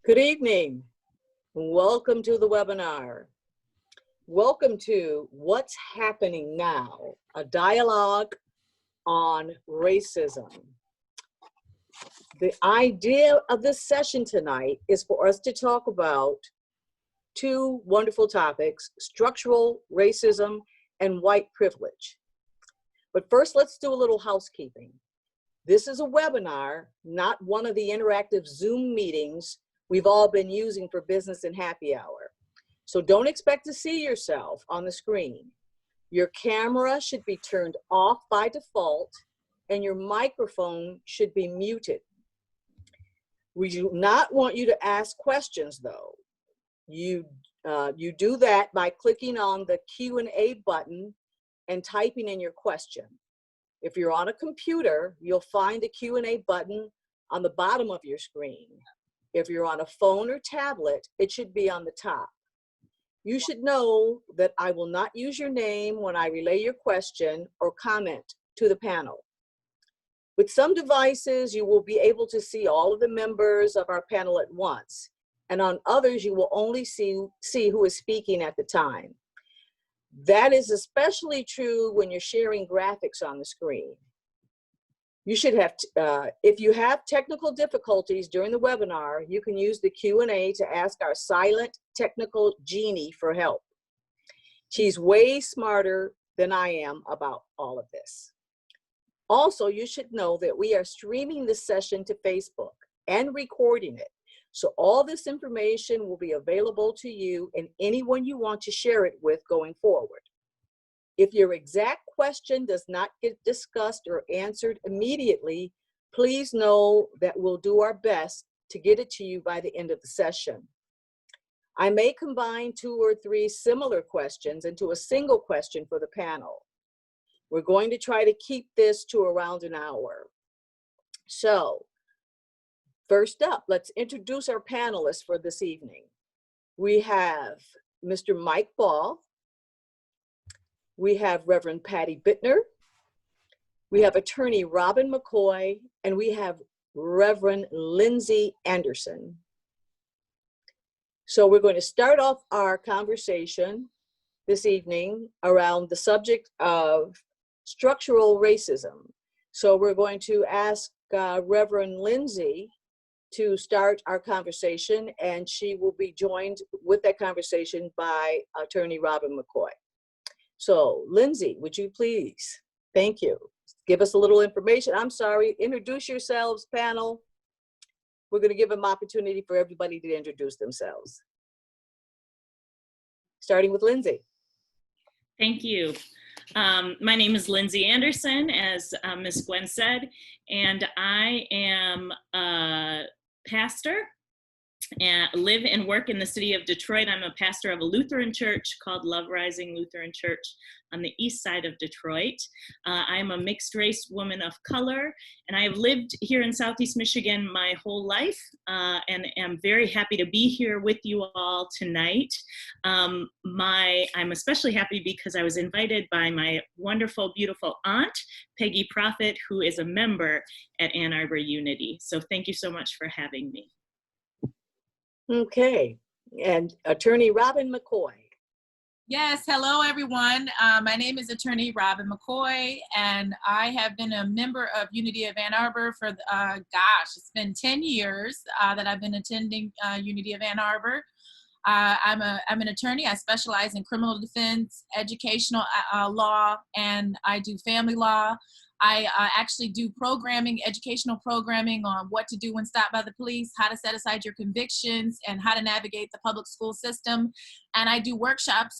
Good evening. Welcome to the webinar. Welcome to What's Happening Now, a dialogue on racism. The idea of this session tonight is for us to talk about two wonderful topics, structural racism and white privilege. But first, let's do a little housekeeping. This is a webinar, not one of the interactive Zoom meetings we've all been using for business and happy hour. So don't expect to see yourself on the screen. Your camera should be turned off by default and your microphone should be muted. We do not want you to ask questions though. You do that by clicking on the Q&A button and typing in your question. If you're on a computer, you'll find the Q&A button on the bottom of your screen. If you're on a phone or tablet, it should be on the top. You should know that I will not use your name when I relay your question or comment to the panel. With some devices, you will be able to see all of the members of our panel at once, and on others, you will only see who is speaking at the time. That is especially true when you're sharing graphics on the screen. You should have, if you have technical difficulties during the webinar, you can use the Q&A to ask our silent technical genie for help. She's way smarter than I am about all of this. Also, you should know that we are streaming this session to Facebook and recording it. So all this information will be available to you and anyone you want to share it with going forward. If your exact question does not get discussed or answered immediately, please know that we'll do our best to get it to you by the end of the session. I may combine 2 or 3 similar questions into a single question for the panel. We're going to try to keep this to around an hour. So, first up, let's introduce our panelists for this evening. We have Mr. Mike Ball. We have Reverend Patty Bittner. We have Attorney Robyn McCoy, and we have Reverend Lindsay Anderson. So we're going to start off our conversation this evening around the subject of structural racism. So we're going to ask Reverend Lindsay to start our conversation, and she will be joined with that conversation by Attorney Robyn McCoy. So, Lindsay, would you please, thank you, give us a little information. I'm sorry, introduce yourselves, panel. We're going to give an opportunity for everybody to introduce themselves. Starting with Lindsay. Thank you. My name is Lindsay Anderson, as Ms. Gwen said, and I am a pastor and live and work in the city of Detroit. I'm a pastor of a Lutheran church called Love Rising Lutheran Church on the east side of Detroit. I'm a mixed race woman of color, and I have lived here in Southeast Michigan my whole life, and am very happy to be here with you all tonight. I'm especially happy because I was invited by my wonderful, beautiful aunt, Peggy Prophet, who is a member at Ann Arbor Unity. So thank you so much for having me. Okay, and Attorney Robyn McCoy. Yes, hello everyone. My name is Attorney Robyn McCoy, and I have been a member of Unity of Ann Arbor for, it's been 10 years that I've been attending Unity of Ann Arbor. I'm an attorney. I specialize in criminal defense, educational law, and I do family law. I actually do programming, educational programming on what to do when stopped by the police, how to set aside your convictions, and how to navigate the public school system. And I do workshops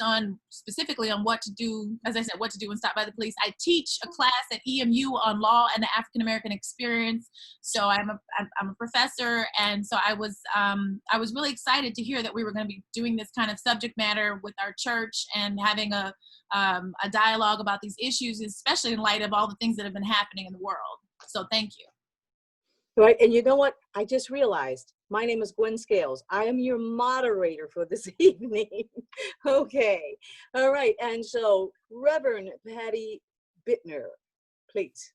specifically on what to do, as I said, what to do when stopped by the police. I teach a class at EMU on law and the African American experience. So I'm a professor, and so I was really excited to hear that we were going to be doing this kind of subject matter with our church and having a dialogue about these issues, especially in light of all the things that have been happening in the world. So thank you. Right, and you know what? I just realized my name is Gwen Scales. I am your moderator for this evening. Okay, all right, and so Reverend Patty Bittner, please.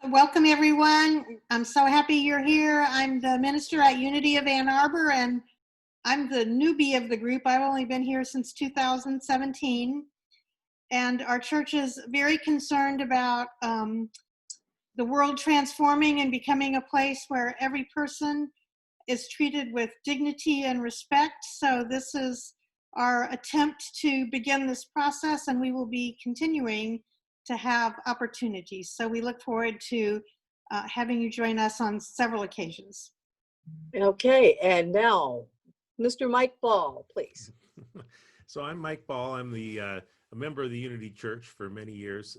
Welcome, everyone. I'm so happy you're here. I'm the minister at Unity of Ann Arbor, and I'm the newbie of the group. I've only been here since 2017, and our church is very concerned about the world transforming and becoming a place where every person is treated with dignity and respect. So this is our attempt to begin this process, and we will be continuing to have opportunities. So we look forward to having you join us on several occasions. Okay, and now, Mr. Mike Ball, please. So I'm Mike Ball. I'm a member of the Unity Church for many years,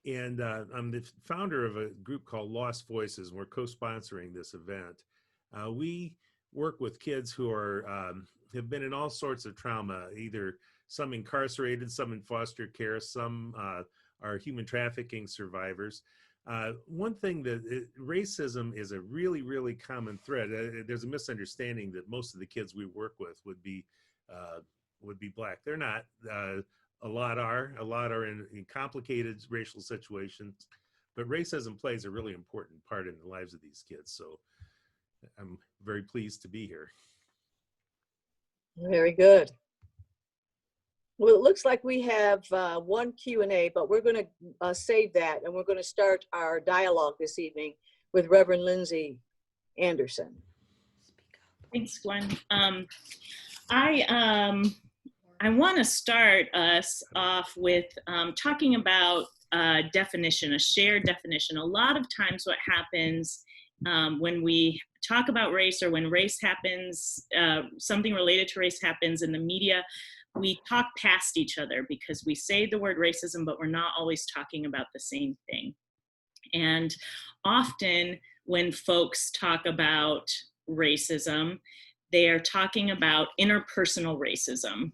and I'm the founder of a group called Lost Voices, and we're co-sponsoring this event. We work with kids who are have been in all sorts of trauma, either some incarcerated, some in foster care, some are human trafficking survivors. One thing that racism is a really, really common thread. There's a misunderstanding that most of the kids we work with would be Black. They're not. A lot are in complicated racial situations, but racism plays a really important part in the lives of these kids. So I'm very pleased to be here. Very good. Well, it looks like we have one Q&A, but we're going to save that, and we're going to start our dialogue this evening with Reverend Lindsay Anderson. Thanks, Gwen. I want to start us off with talking about definition, a shared definition. A lot of times what happens when we talk about race, or when race happens, something related to race happens in the media, we talk past each other because we say the word racism, but we're not always talking about the same thing. And often when folks talk about racism, they are talking about interpersonal racism,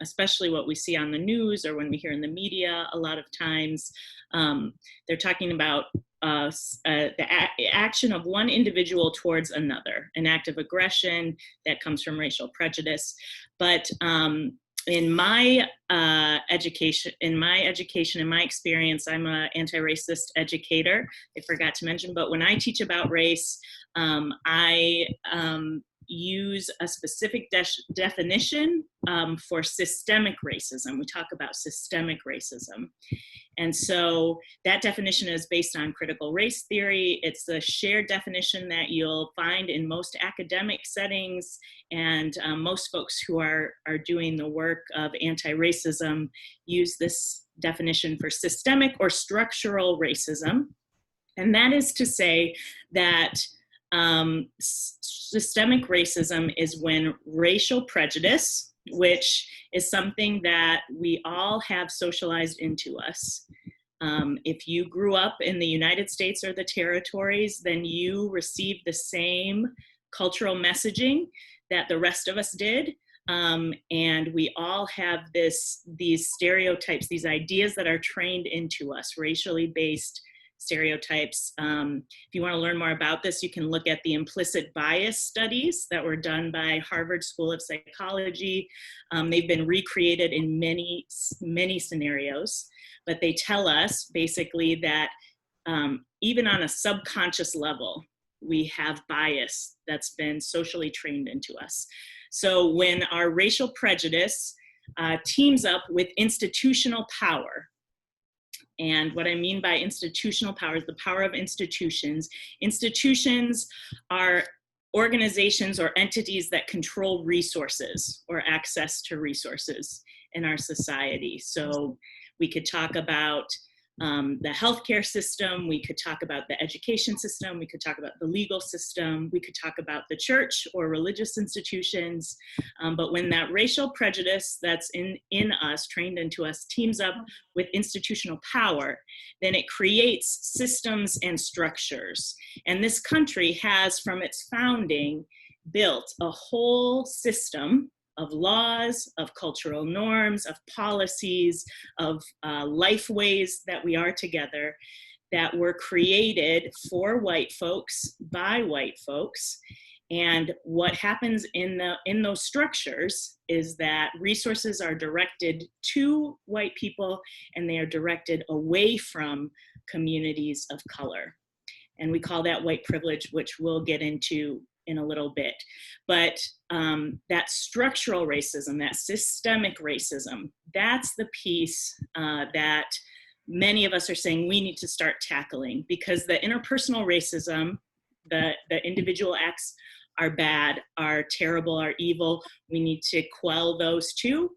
especially what we see on the news or when we hear in the media. A lot of times they're talking about the action of one individual towards another, an act of aggression that comes from racial prejudice. But in my education, in my experience, I'm an anti-racist educator. I forgot to mention, but when I teach about race, I use a specific definition for systemic racism. We talk about systemic racism. And so that definition is based on critical race theory. It's a shared definition that you'll find in most academic settings, and most folks who are doing the work of anti-racism use this definition for systemic or structural racism. And that is to say that systemic racism is when racial prejudice, which is something that we all have socialized into us. If you grew up in the United States or the territories, then you received the same cultural messaging that the rest of us did. And we all have these stereotypes, these ideas that are trained into us, racially based stereotypes. If you want to learn more about this, you can look at the implicit bias studies that were done by Harvard School of Psychology. They've been recreated in many, many scenarios, but they tell us basically that even on a subconscious level, we have bias that's been socially trained into us. So when our racial prejudice teams up with institutional power, and what I mean by institutional power is the power of institutions. Institutions are organizations or entities that control resources or access to resources in our society. So we could talk about the healthcare system, we could talk about the education system, we could talk about the legal system, we could talk about the church or religious institutions. But when that racial prejudice that's in us, trained into us, teams up with institutional power, then it creates systems and structures. And this country has, from its founding, built a whole system of laws, of cultural norms, of policies, of life ways that we are together that were created for white folks, by white folks. And what happens in those structures is that resources are directed to white people, and they are directed away from communities of color. And we call that white privilege, which we'll get into in a little bit. But that structural racism, that systemic racism, that's the piece that many of us are saying we need to start tackling, because the interpersonal racism, the individual acts are bad, are terrible, are evil. We need to quell those too.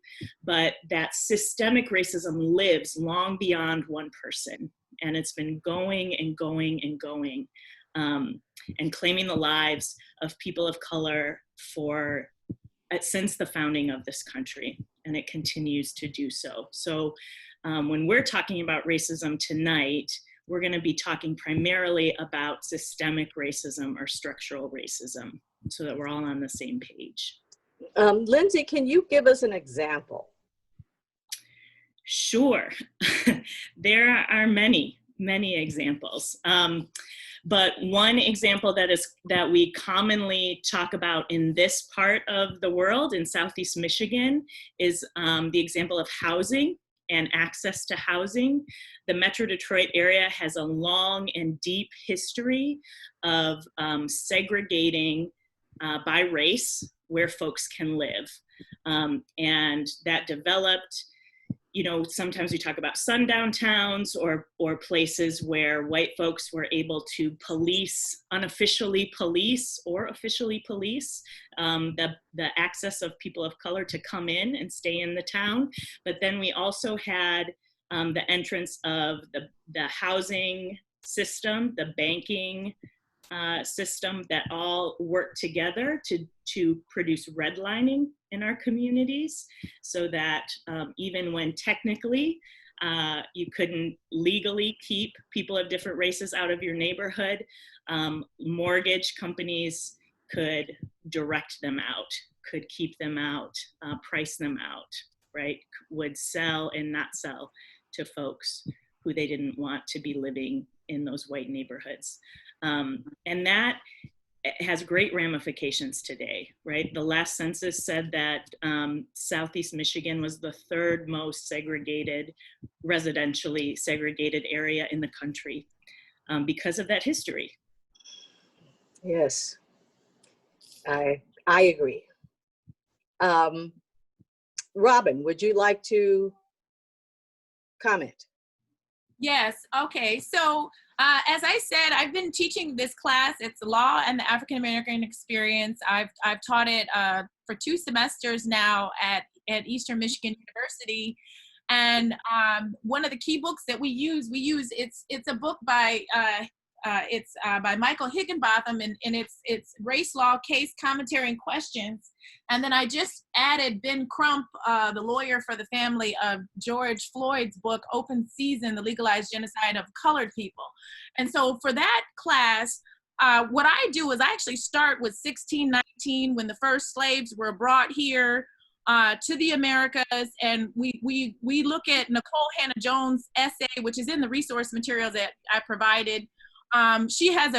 But that systemic racism lives long beyond one person. And it's been going and going and going, and claiming the lives of people of color since the founding of this country. And it continues to do so. So when we're talking about racism tonight, we're going to be talking primarily about systemic racism or structural racism, so that we're all on the same page. Lindsay, can you give us an example? Sure. There are many examples. But one example that we commonly talk about in this part of the world, in Southeast Michigan, is the example of housing and access to housing. The Metro Detroit area has a long and deep history of segregating by race where folks can live. And that developed, sometimes we talk about sundown towns or places where white folks were able to unofficially police or officially police the access of people of color to come in and stay in the town. But then we also had the entrance of the housing system, the banking system, that all work together to produce redlining in our communities, so that even when technically you couldn't legally keep people of different races out of your neighborhood, mortgage companies could direct them out, could keep them out, price them out, right? Would sell and not sell to folks who they didn't want to be living in those white neighborhoods. And that has great ramifications today, right? The last census said that Southeast Michigan was the third most residentially segregated area in the country because of that history. Yes, I agree. Robyn, would you like to comment? Yes, okay. So as I said, I've been teaching this class. It's Law and the African American Experience. I've taught it for 2 semesters now at Eastern Michigan University. And one of the key books that we use, it's a book by Michael Higginbotham, and it's Race Law, Case Commentary and Questions. And then I just added Ben Crump, the lawyer for the family of George Floyd's book, Open Season, The Legalized Genocide of Colored People. And so for that class, what I do is I actually start with 1619, when the first slaves were brought here to the Americas, and we look at Nicole Hannah-Jones' essay, which is in the resource materials that I provided. She has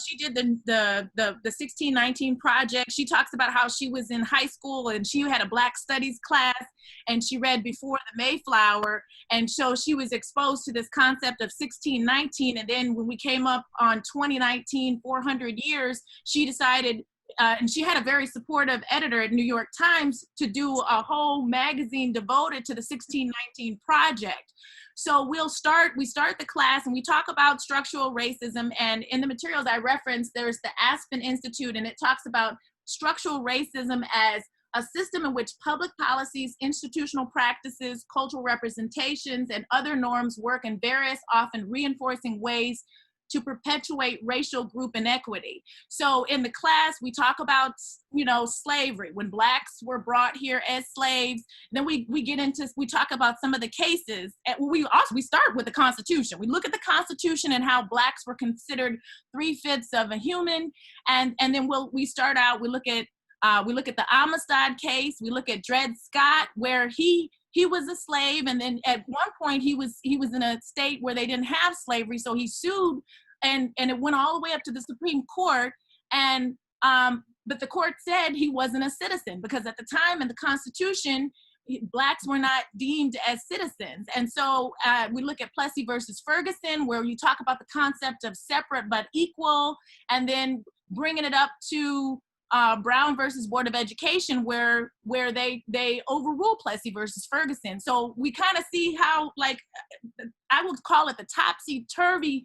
she did the 1619 project. She talks about how she was in high school and she had a Black Studies class and she read Before the Mayflower. And so she was exposed to this concept of 1619. And then when we came up on 2019, 400 years, she decided, and she had a very supportive editor at New York Times, to do a whole magazine devoted to the 1619 project. So we start the class and we talk about structural racism, and in the materials I referenced, there's the Aspen Institute, and it talks about structural racism as a system in which public policies, institutional practices, cultural representations, and other norms work in various, often reinforcing ways to perpetuate racial group inequity. So in the class, we talk about, slavery, when Blacks were brought here as slaves. Then we talk about some of the cases. And we start with the Constitution. We look at the Constitution and how Blacks were considered 3/5 of a human. And then we look at the Amistad case. We look at Dred Scott, where he was a slave, and then at one point he was in a state where they didn't have slavery, so he sued, and it went all the way up to the Supreme Court, and but the court said he wasn't a citizen because at the time in the Constitution, Blacks were not deemed as citizens. And so we look at Plessy versus Ferguson, where you talk about the concept of separate but equal, and then bringing it up to Brown versus Board of Education, where they overrule Plessy versus Ferguson. So we kind of see how, like, I would call it the topsy-turvy.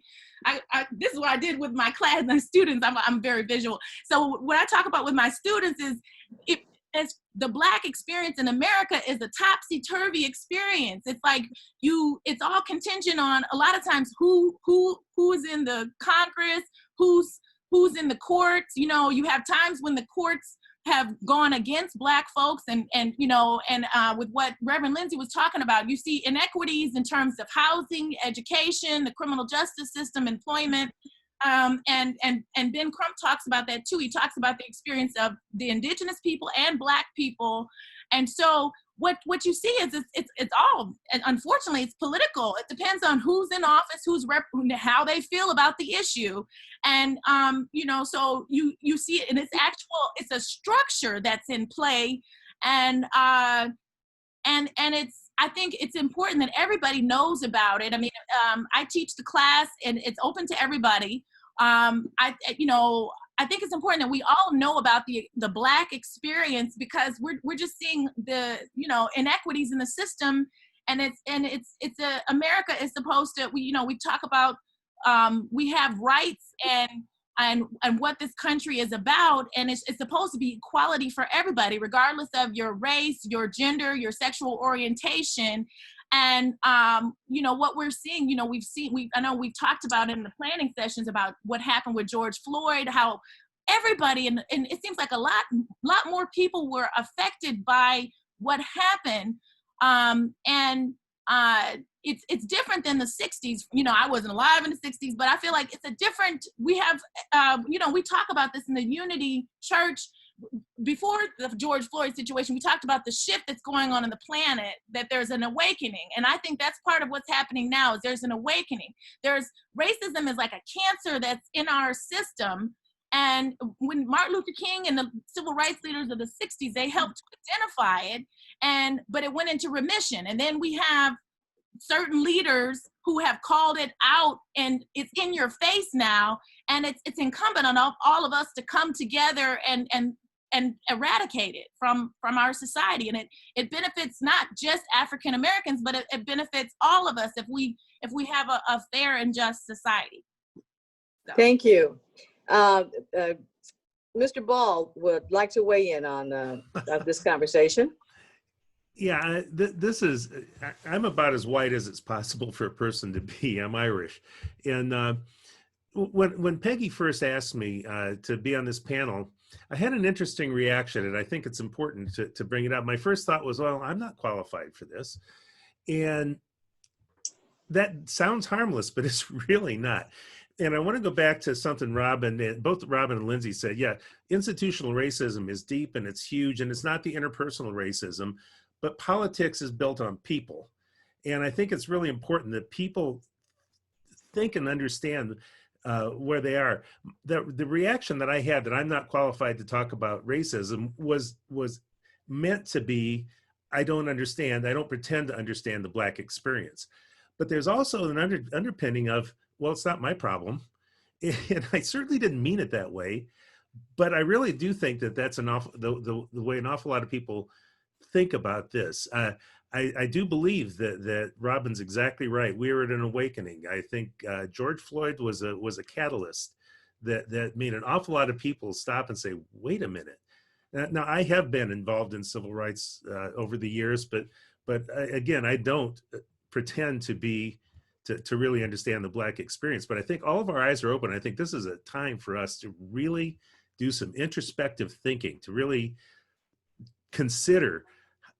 This is what I did with my class and students. I'm very visual. So what I talk about with my students is as the Black experience in America is a topsy-turvy experience. It's like it's all contingent on a lot of times who is in the Congress, who's in the courts. You know, you have times when the courts have gone against Black folks and with what Reverend Lindsay was talking about, you see inequities in terms of housing, education, the criminal justice system, employment. And Ben Crump talks about that too. He talks about the experience of the indigenous people and Black people. And so what you see is it's all, and unfortunately it's political. It depends on who's in office, how they feel about the issue. And so you see it, and it's a structure that's in play. And I think it's important that everybody knows about it. I mean, I teach the class and it's open to everybody. I think it's important that we all know about the Black experience because we're just seeing the inequities in the system, and America is supposed to we talk about we have rights and what this country is about, and it's supposed to be equality for everybody, regardless of your race, your gender, your sexual orientation. And what we're seeing, I know we've talked about in the planning sessions about what happened with George Floyd, how everybody and it seems like a lot more people were affected by what happened. It's different than the 60s. I wasn't alive in the 60s, but I feel like it's a different, we have, we talk about this in the Unity Church. Before the George Floyd situation, we talked about the shift that's going on in the planet, that there's an awakening. And I think that's part of what's happening now is there's an awakening. Racism is like a cancer that's in our system. And when Martin Luther King and the civil rights leaders of the 60s, they helped identify it, but it went into remission. And then we have certain leaders who have called it out, and it's in your face now. And it's incumbent on all of us to come together and eradicate it from our society. And it benefits not just African Americans, but it benefits all of us if we have a fair and just society. So. Thank you. Mr. Ball would like to weigh in on this conversation. Yeah, this is, I'm about as white as it's possible for a person to be. I'm Irish. And when Peggy first asked me to be on this panel, I had an interesting reaction, and I think it's important to bring it up. My first thought was, well, I'm not qualified for this. And that sounds harmless, but it's really not. And I want to go back to something both Robyn and Lindsay said. Yeah, institutional racism is deep and it's huge, and it's not the interpersonal racism, but politics is built on people. And I think it's really important that people think and understand where they are. The reaction that I had that I'm not qualified to talk about racism was meant to be, I don't understand, I don't pretend to understand the Black experience. But there's also an underpinning of, well, it's not my problem. And I certainly didn't mean it that way, but I really do think that that's the way an awful lot of people think about this. I do believe that Robyn's exactly right. We are at an awakening. I think George Floyd was a catalyst that made an awful lot of people stop and say, wait a minute. Now I have been involved in civil rights over the years, but again, I don't pretend to really understand the Black experience. But I think all of our eyes are open. I think this is a time for us to really do some introspective thinking, to really consider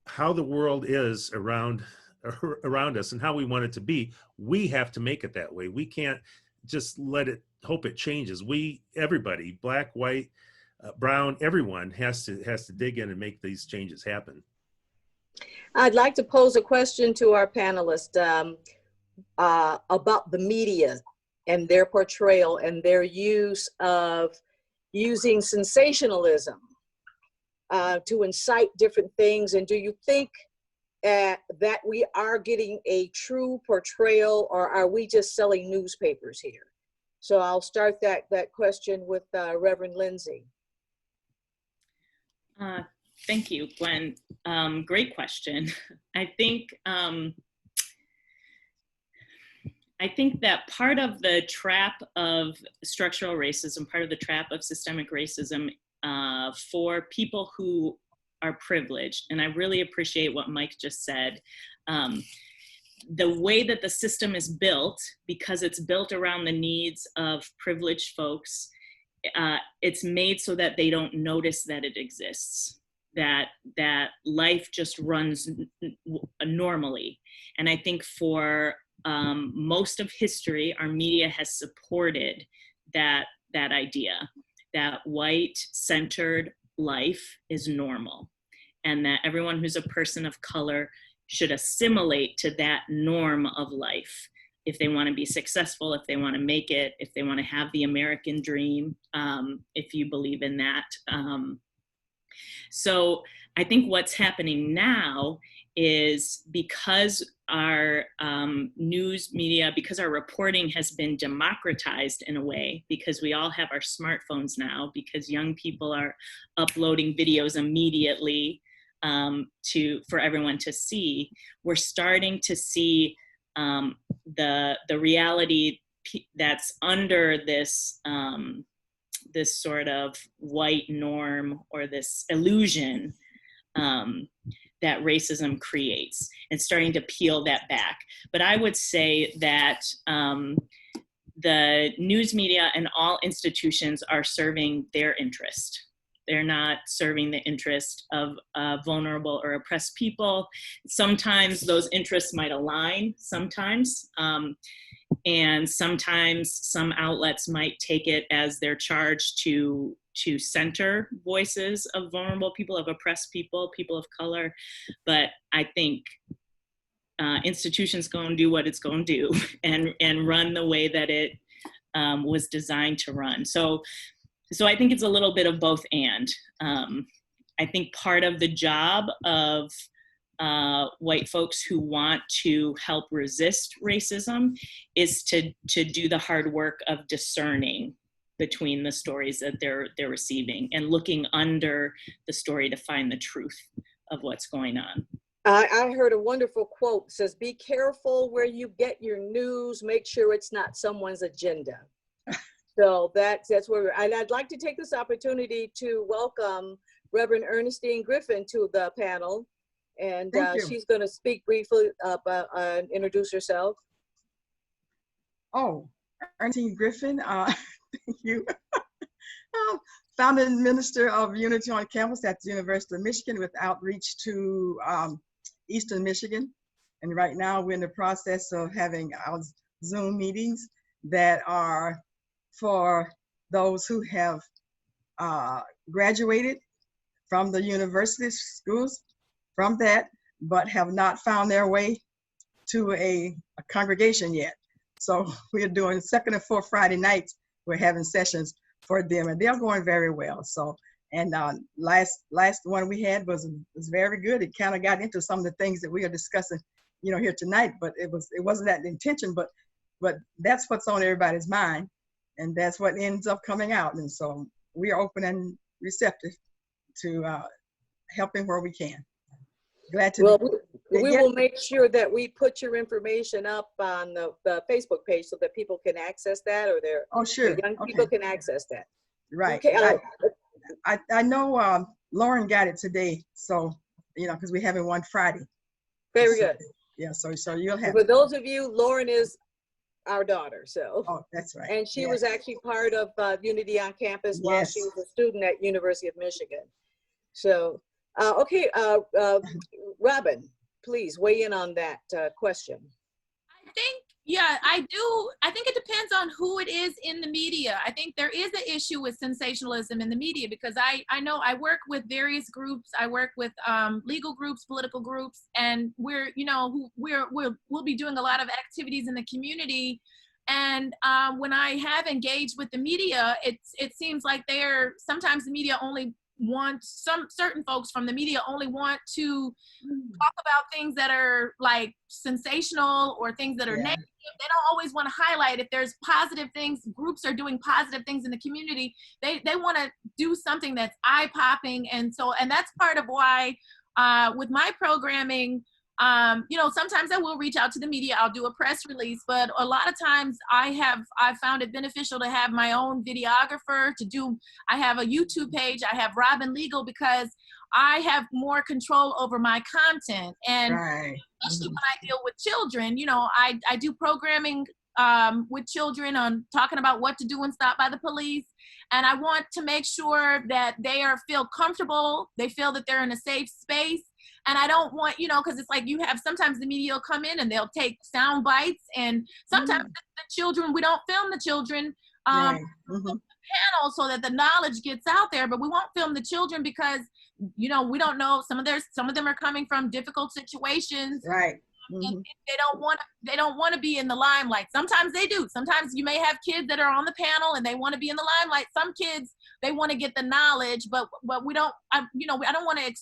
how the world is around us and how we want it to be. We have to make it that way. We can't just hope it changes. Everybody, Black, white, brown, everyone has to dig in and make these changes happen. I'd like to pose a question to our panelists about the media and their portrayal and their use of using sensationalism to incite different things? And do you think that we are getting a true portrayal, or are we just selling newspapers here? So I'll start that question with Reverend Lindsay. Thank you, Gwen. Great question. I think that part of the trap of structural racism, part of the trap of systemic racism for people who are privileged, and I really appreciate what Mike just said, the way that the system is built, because it's built around the needs of privileged folks, it's made so that they don't notice that it exists, that life just runs normally. And I think for most of history, our media has supported that idea that white-centered life is normal, and that everyone who's a person of color should assimilate to that norm of life if they want to be successful, if they want to make it, if they want to have the American dream, if you believe in that. So I think what's happening now is, because our news media, because our reporting has been democratized in a way, because we all have our smartphones now, because young people are uploading videos immediately for everyone to see, we're starting to see the reality that's under this this sort of white norm, or this illusion that racism creates, and starting to peel that back. But I would say that the news media and all institutions are serving their interest. They're not serving the interest of vulnerable or oppressed people. Sometimes those interests might align, sometimes. And sometimes some outlets might take it as their charge to center voices of vulnerable people, of oppressed people, people of color. But I think institutions going to do what it's going to do, and run the way that it was designed to run. So I think it's a little bit of both and. I think part of the job of white folks who want to help resist racism is to do the hard work of discerning between the stories that they're receiving, and looking under the story to find the truth of what's going on. I heard a wonderful quote that says, "Be careful where you get your news. Make sure it's not someone's agenda." So that's where and I'd like to take this opportunity to welcome Reverend Ernestine Griffin to the panel. And she's going to speak briefly about introduce herself. Oh, Ernestine Griffin, thank you. Founding minister of Unity on campus at the University of Michigan, with outreach to Eastern Michigan. And right now we're in the process of having our Zoom meetings that are for those who have graduated from the university schools, from that, but have not found their way to a congregation yet. So we're doing second and fourth Friday nights. We're having sessions for them, and they're going very well. So, and last one we had was very good. It kind of got into some of the things that we are discussing, here tonight. But it wasn't that the intention. But that's what's on everybody's mind, and that's what ends up coming out. And so we are open and receptive to helping where we can. Glad to. Well, we will make sure that we put your information up on the Facebook page so that people can access that, or their young people can access that. Right. Okay. I know Lauren got it today, so because we haven't one Friday. Very good. Yeah. So you'll have. For those of you, Lauren is our daughter. So. Oh, that's right. And she was actually part of Unity on Campus while she was a student at University of Michigan. So. Okay, Robyn, please weigh in on that question. I think it depends on who it is in the media. I think there is an issue with sensationalism in the media, because I know I work with various groups. I work with legal groups, political groups, and we'll be doing a lot of activities in the community And when I have engaged with the media, it seems like sometimes the media only wants, certain folks from the media only want to talk about things that are like sensational or things that are negative. They don't always want to highlight if there's positive things, groups are doing positive things in the community. They want to do something that's eye-popping. And that's part of why with my programming, sometimes I will reach out to the media. I'll do a press release, but a lot of times I found it beneficial to have my own videographer I have a YouTube page. I have Robyn Legal because I have more control over my content. And especially when I deal with children, I do programming with children on talking about what to do when stopped by the police. And I want to make sure that they feel comfortable. They feel that they're in a safe space. And I don't want, because it's like sometimes the media will come in and they'll take sound bites. And sometimes the children, we don't film the children panel so that the knowledge gets out there, but we won't film the children because, we don't know. Some of them are coming from difficult situations. Right. And they don't want to be in the limelight. Sometimes they do. Sometimes you may have kids that are on the panel and they want to be in the limelight. Some kids, they want to get the knowledge, but we don't, I don't want to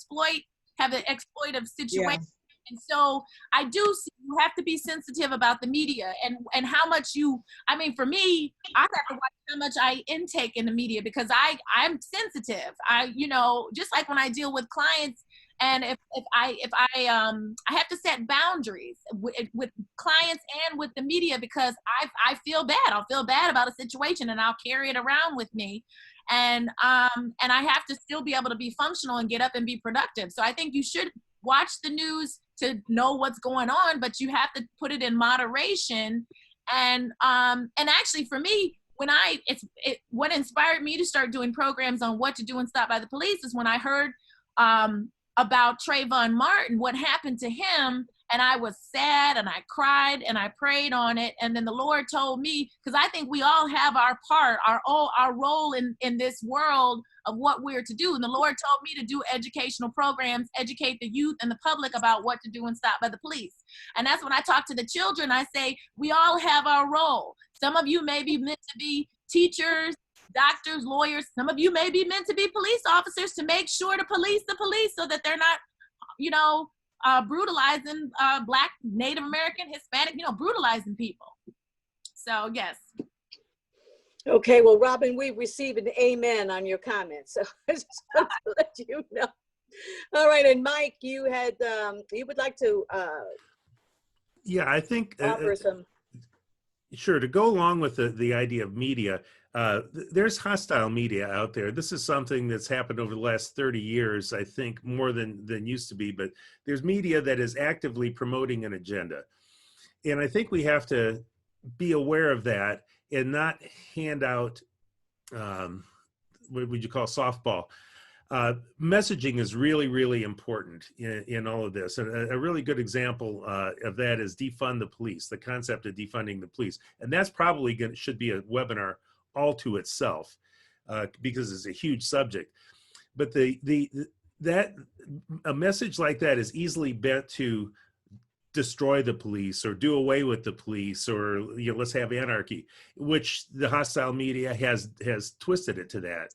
have an exploitive situation. And so I do see you have to be sensitive about the media and how much for me, I have to watch how much I intake in the media because I'm sensitive. Just like when I deal with clients, and if I have to set boundaries with clients and with the media because I feel bad. I'll feel bad about a situation and I'll carry it around with me. And I have to still be able to be functional and get up and be productive. So I think you should watch the news to know what's going on, but you have to put it in moderation. And actually for me, what inspired me to start doing programs on what to do when stopped by the police is when I heard about Trayvon Martin, what happened to him. And I was sad and I cried and I prayed on it. And then the Lord told me, because I think we all have our part, our role in this world of what we're to do. And the Lord told me to do educational programs, educate the youth and the public about what to do when stopped by the police. And that's when I talk to the children, I say, we all have our role. Some of you may be meant to be teachers, doctors, lawyers. Some of you may be meant to be police officers to make sure to police the police so that they're not, brutalizing Black, Native American, Hispanic, brutalizing people. So yes. Okay, well, Robyn, we received an amen on your comments, so I just want to let you know. All right, and Mike, you would like to I think offer some. Sure, to go along with the idea of media, there's hostile media out there. This is something that's happened over the last 30 years, I think, more than used to be, but there's media that is actively promoting an agenda. And I think we have to be aware of that and not hand out, what would you call softball? Messaging is really, really important in all of this. And a really good example of that is defund the police, the concept of defunding the police. And that's probably should be a webinar all to itself because it's a huge subject. But a message like that is easily bent to destroy the police or do away with the police or let's have anarchy, which the hostile media has twisted it to that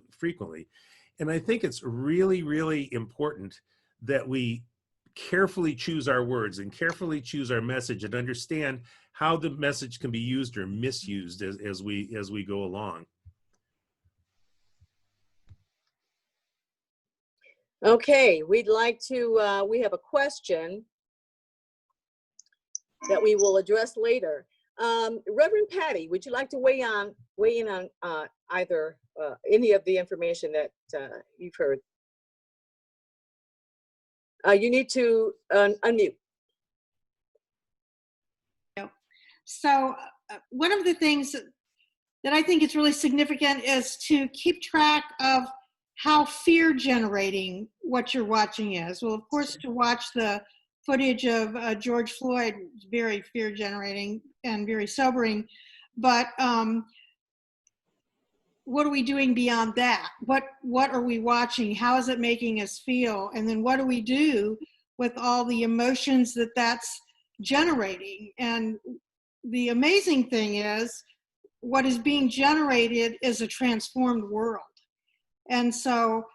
frequently. And I think it's really, really important that we carefully choose our words and carefully choose our message and understand how the message can be used or misused as we go along. Okay, we'd like to, we have a question that we will address later. Reverend Patty, would you like to weigh in on either any of the information that you've heard? You need to unmute. So one of the things that I think is really significant is to keep track of how fear generating what you're watching is. Well, of course, to watch the footage of George Floyd is very fear generating and very sobering, but what are we doing beyond that? What are we watching? How is it making us feel? And then what do we do with all the emotions that's generating? And the amazing thing is what is being generated is a transformed world. And so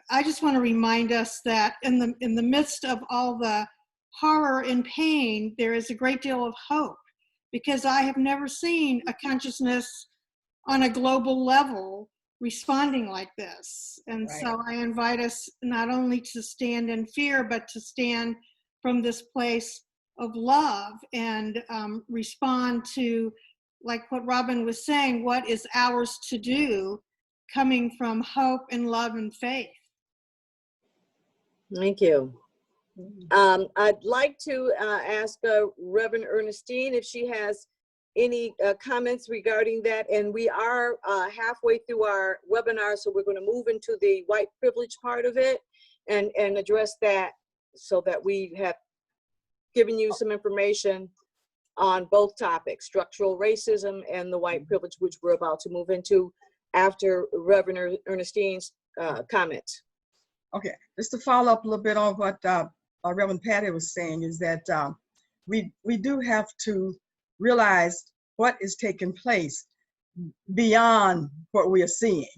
I just want to remind us that in the midst of all the horror and pain, there is a great deal of hope, because I have never seen a consciousness on a global level responding like this. And Right. so I invite us not only to stand in fear, but to stand from this place of love and respond to, like what Robyn was saying, what is ours to do, coming from hope and love and faith. Thank you. I'd like to ask Reverend Ernestine if she has any comments regarding that. And we are halfway through our webinar, so we're going to move into the white privilege part of it and address that, so that we have given you some information on both topics, structural racism and the white privilege, which we're about to move into after Reverend Ernestine's comments. Okay, just to follow up a little bit on what Reverend Patty was saying, is that we do have to realize what is taking place beyond what we are seeing.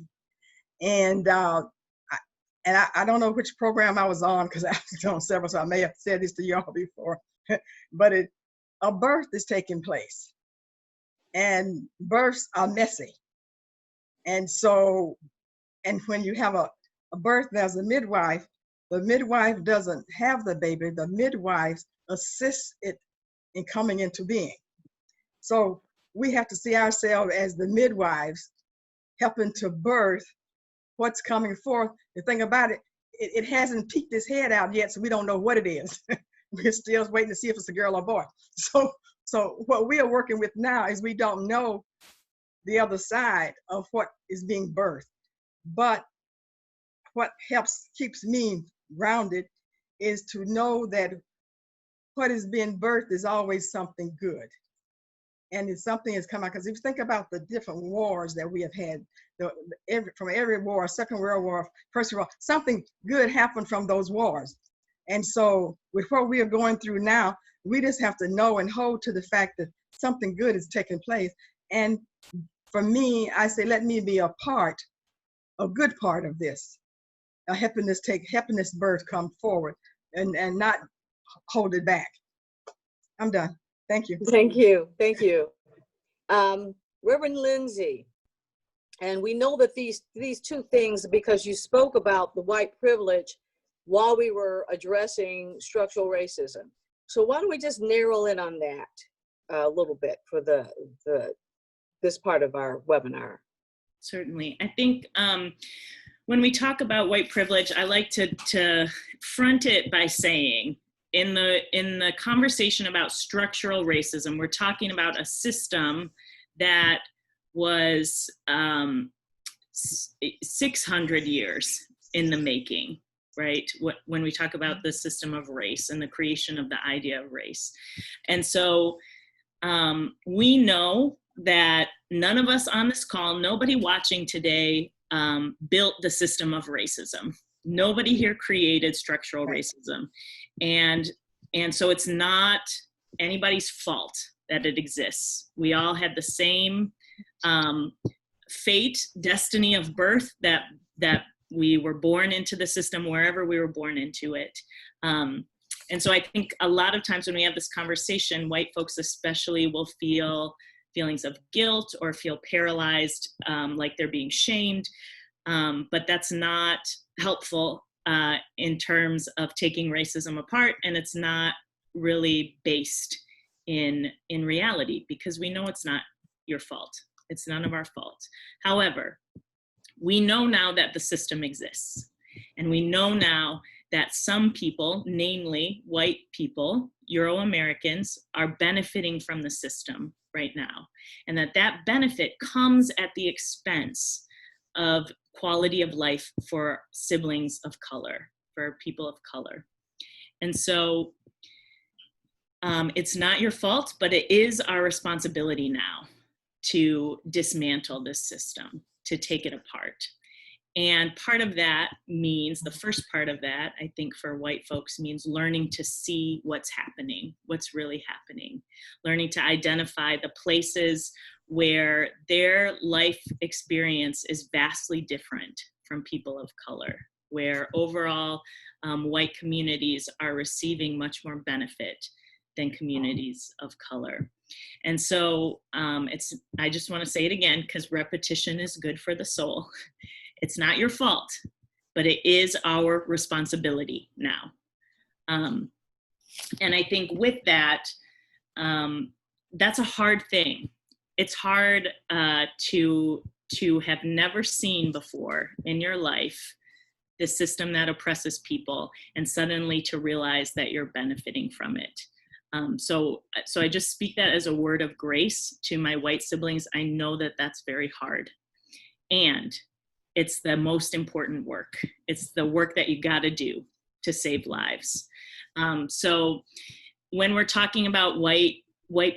And I don't know which program I was on, because I was on several, so I may have said this to y'all before, but a birth is taking place, and births are messy. And so, and when you have a birth, there's a midwife. The midwife doesn't have the baby. The midwife assists it in coming into being. So we have to see ourselves as the midwives helping to birth what's coming forth. The thing about it, it hasn't peeked its head out yet, so we don't know what it is. We're still waiting to see if it's a girl or boy. So what we are working with now is we don't know the other side of what is being birthed. But what keeps me grounded is to know that what is being birthed is always something good. And it's something that's come out, because if you think about the different wars that we have had, from every war, Second World War, First World War, something good happened from those wars. And so with what we are going through now, we just have to know and hold to the fact that something good is taking place. And for me, I say, let me be a good part of this, helping this birth come forward and not hold it back. I'm done. Thank you. Thank you. Thank you. Reverend Lindsay, and we know that these two things, because you spoke about the white privilege while we were addressing structural racism. So why don't we just narrow in on that a little bit for this part of our webinar? Certainly. I think when we talk about white privilege, I like to front it by saying, in the conversation about structural racism, we're talking about a system that was 600 years in the making, right? When we talk about the system of race and the creation of the idea of race. And so we know that none of us on this call, nobody watching today, built the system of racism. Nobody here created structural racism. And so it's not anybody's fault that it exists. We all had the same fate, destiny of birth, that we were born into the system wherever we were born into it. And so I think a lot of times when we have this conversation, white folks especially will feel feelings of guilt or feel paralyzed, like they're being shamed. But that's not helpful in terms of taking racism apart, and it's not really based in reality, because we know it's not your fault. It's none of our fault. However, we know now that the system exists, and we know now that some people, namely white people, Euro-Americans, are benefiting from the system right now, and that benefit comes at the expense of quality of life for siblings of color, for people of color. And so it's not your fault, but it is our responsibility now to dismantle this system, to take it apart. And part of that means, the first part of that, I think for white folks, means learning to see what's happening, what's really happening, learning to identify the places where their life experience is vastly different from people of color, where overall white communities are receiving much more benefit than communities of color. And so I just want to say it again, because repetition is good for the soul. It's not your fault, but it is our responsibility now. And I think with that, that's a hard thing. It's hard to have never seen before in your life the system that oppresses people, and suddenly to realize that you're benefiting from it. So I just speak that as a word of grace to my white siblings. I know that that's very hard. And it's the most important work. It's the work that you gotta do to save lives. So when we're talking about white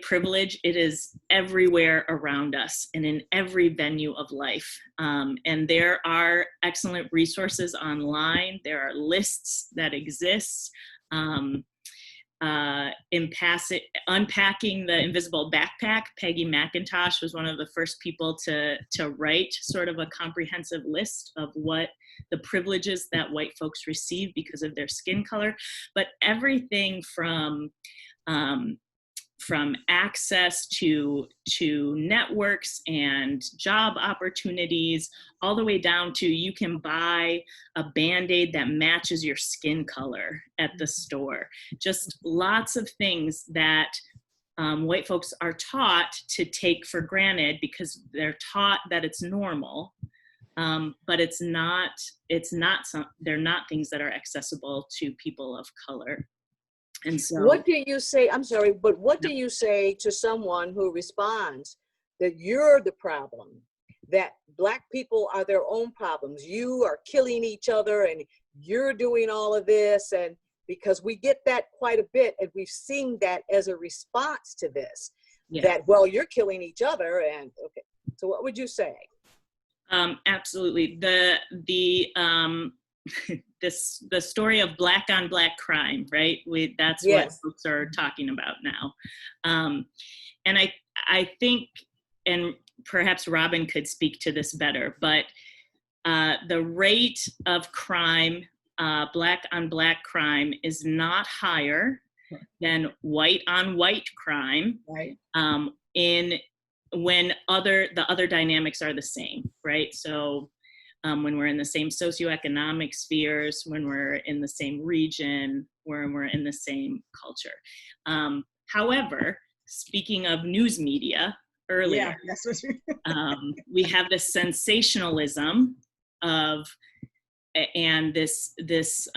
privilege, it is everywhere around us and in every venue of life. And there are excellent resources online. There are lists that exist. Unpacking the Invisible Backpack, Peggy McIntosh was one of the first people to write sort of a comprehensive list of what the privileges that white folks receive because of their skin color, but everything from access to networks and job opportunities, all the way down to you can buy a Band-Aid that matches your skin color at the store. Just lots of things that white folks are taught to take for granted because they're taught that it's normal, but they're not things that are accessible to people of color. And so, what do you say, I'm sorry, but what do you say to someone who responds that you're the problem, that Black people are their own problems, you are killing each other and you're doing all of this? And because we get that quite a bit, and we've seen that as a response to this, that, well, you're killing each other. And okay, so what would you say? Absolutely. The story of Black on Black crime, right? That's what folks are talking about now. And I think, and perhaps Robyn could speak to this better, but the rate of crime, Black on Black crime, is not higher than white on white crime, right? When the other dynamics are the same, right? So when we're in the same socioeconomic spheres, when we're in the same region, when we're in the same culture. However, speaking of news media earlier, we have this sensationalism and this